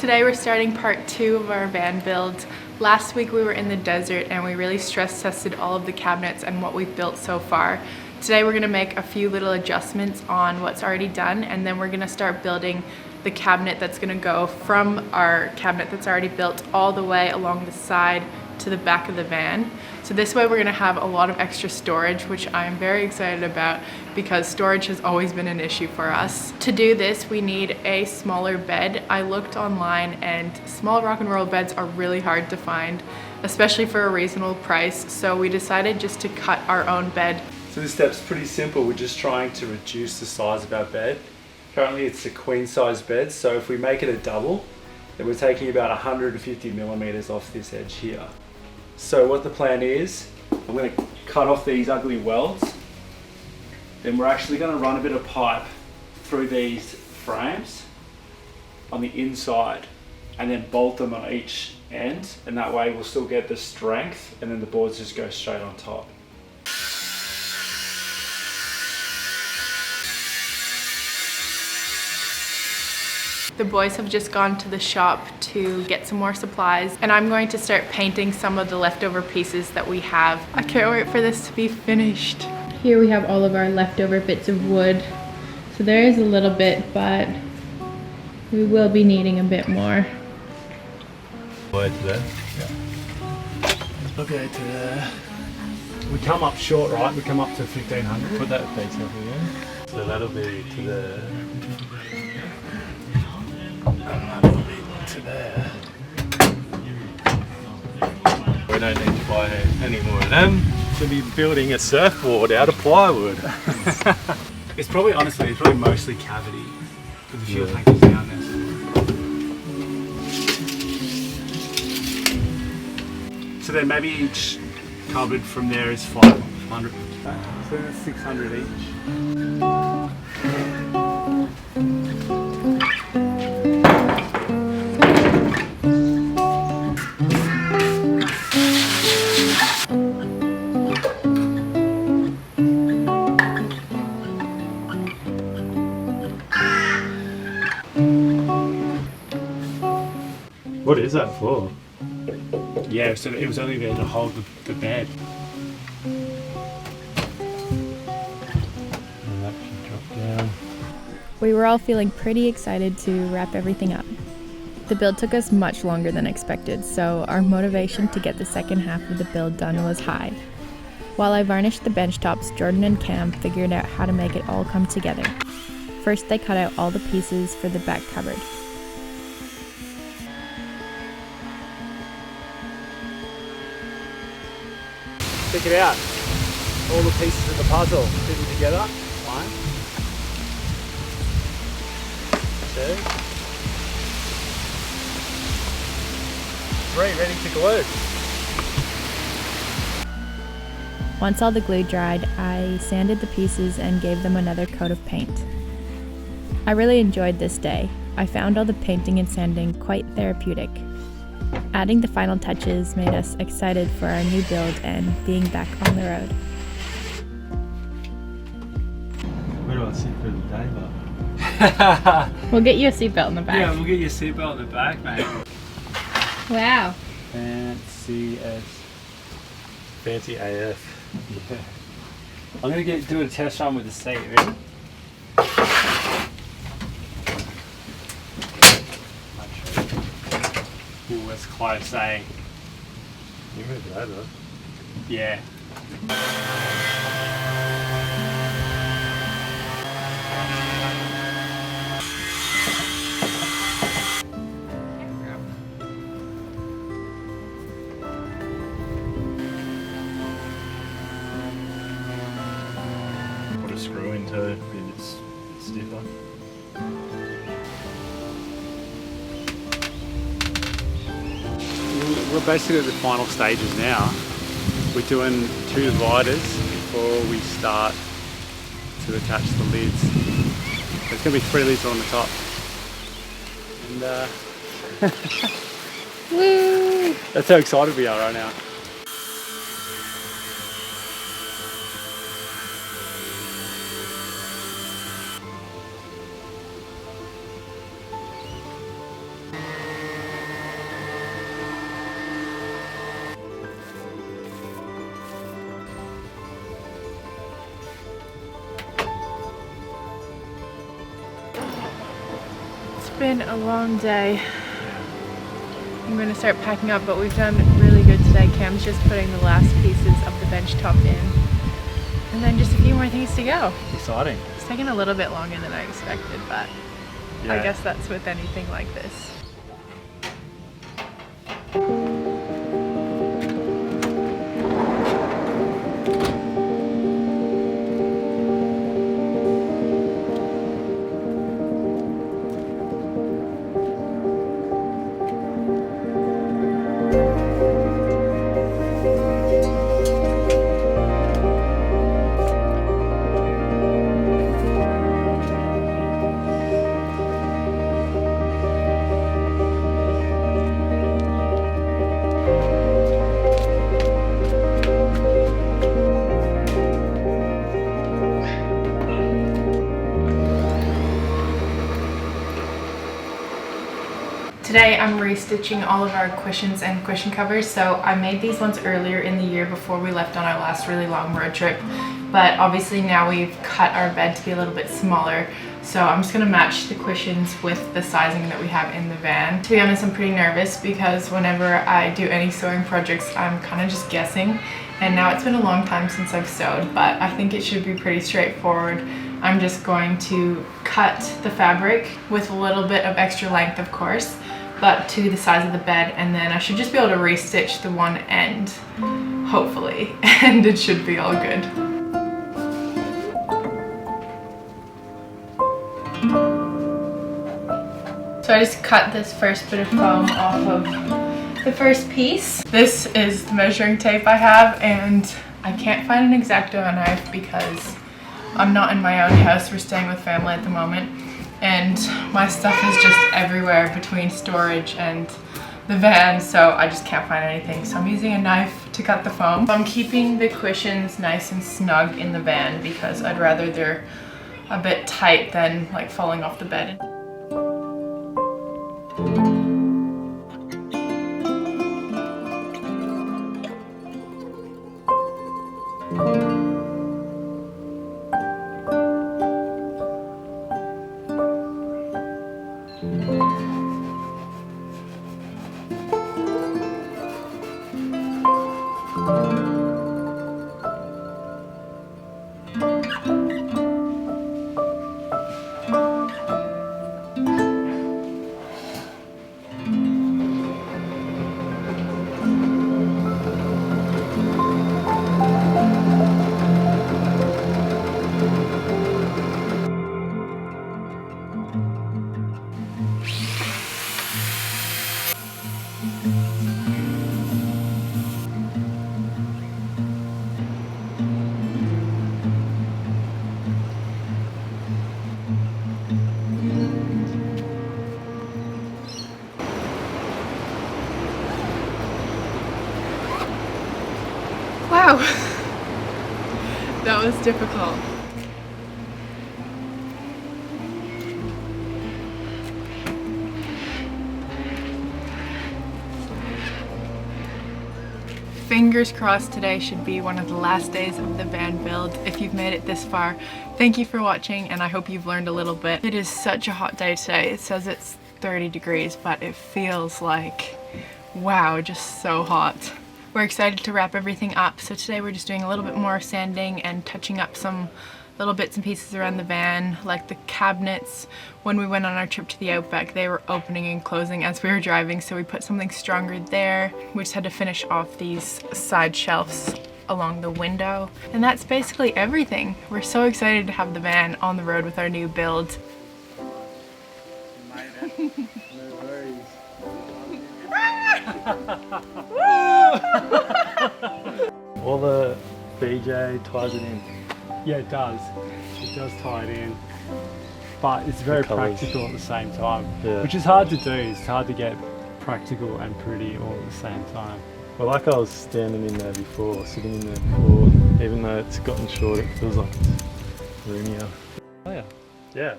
Today we're starting part 2 of our van build. Last week we were in the desert and we really stress tested all of the cabinets and what we've built so far. Today we're gonna make a few little adjustments on what's already done, and then we're gonna start building the cabinet that's gonna go from our cabinet that's already built all the way along the side to the back of the van. So this way we're gonna have a lot of extra storage, which I'm very excited about because storage has always been an issue for us. To do this, we need a smaller bed. I looked online and small rock and roll beds are really hard to find, especially for a reasonable price. So we decided just to cut our own bed. So this step's pretty simple. We're just trying to reduce the size of our bed. Currently it's a queen size bed, so if we make it a double, then we're taking about 150 millimeters off this edge here. So what the plan is, I'm going to cut off these ugly welds. Then we're actually going to run a bit of pipe through these frames on the inside and then bolt them on each end, and that way we'll still get the strength and then the boards just go straight on top. The boys have just gone to the shop to get some more supplies, and I'm going to start painting some of the leftover pieces that we have. I can't wait for this to be finished. Here we have all of our leftover bits of wood. So there is a little bit, but we will be needing a bit more. To there. Yeah. Okay, to there. We come up short, right? We come up to 1500. Put that piece over here. So that'll be to there. To there. We don't need to buy any more of them. To be building a surfboard out of plywood. It's probably, honestly, it's probably mostly cavity. With a few tankers down there. So then maybe each cupboard from there is 500. So that's 600 each. What is that for? Yeah, so it was only there to hold the bed. And that should drop down. We were all feeling pretty excited to wrap everything up. The build took us much longer than expected, so our motivation to get the second half of the build done was high. While I varnished the bench tops, Jordan and Cam figured out how to make it all come together. First, they cut out all the pieces for the back cupboard. Check it out. All the pieces of the puzzle fitting together. 1, 2, 3, ready to glue. Once all the glue dried, I sanded the pieces and gave them another coat of paint. I really enjoyed this day. I found all the painting and sanding quite therapeutic. Adding the final touches made us excited for our new build and being back on the road. Where do I sit for the day, but? We'll get you a seatbelt in the back. Yeah, we'll get you a seatbelt in the back, mate. Wow. Fancy as. Fancy AF. Yeah. I'm going to do a test run with the seat, ready? Ooh, that's close, eh? You moved it over. Yeah. Put a screw into it, it's stiffer. We're basically at the final stages now. We're doing 2 dividers before we start to attach the lids. There's going to be 3 lids on the top. And Woo! that's how excited we are right now. been a long day. I'm going to start packing up, but we've done really good today. Cam's just putting the last pieces of the bench top in. And then just a few more things to go. Exciting. It's taken a little bit longer than I expected, but Yeah. I guess that's with anything like this. Today I'm restitching all of our cushions and cushion covers. So I made these ones earlier in the year before we left on our last really long road trip, but obviously now we've cut our bed to be a little bit smaller, so I'm just gonna match the cushions with the sizing that we have in the van. To be honest, I'm pretty nervous because whenever I do any sewing projects I'm kind of just guessing, and now it's been a long time since I've sewed, but I think it should be pretty straightforward. I'm just going to cut the fabric with a little bit of extra length, of course, but to the size of the bed, and then I should just be able to restitch the one end, hopefully, and it should be all good. So I just cut this first bit of foam off of the first piece. This is the measuring tape I have, and I can't find an X-Acto knife because I'm not in my own house. We're staying with family at the moment, and my stuff is just everywhere between storage and the van, so I just can't find anything. So I'm using a knife to cut the foam. I'm keeping the cushions nice and snug in the van because I'd rather they're a bit tight than like falling off the bed. Wow, that was difficult. Fingers crossed today should be one of the last days of the van build. If you've made it this far, thank you for watching, and I hope you've learned a little bit. It is such a hot day today. It says it's 30 degrees, but it feels like, wow, just so hot. We're excited to wrap everything up, so today we're just doing a little bit more sanding and touching up some little bits and pieces around the van, like the cabinets. When we went on our trip to the Outback, they were opening and closing as we were driving, so we put something stronger there. We just had to finish off these side shelves along the window, and that's basically everything. We're so excited to have the van on the road with our new build. All the BJ ties it in. Yeah, it does. It does tie it in. But it's very practical at the same time, which is hard to do. It's hard to get practical and pretty all at the same time. Well, like I was standing in there before, sitting in there before, even though it's gotten short, it feels like it's roomier. Oh yeah. Yeah.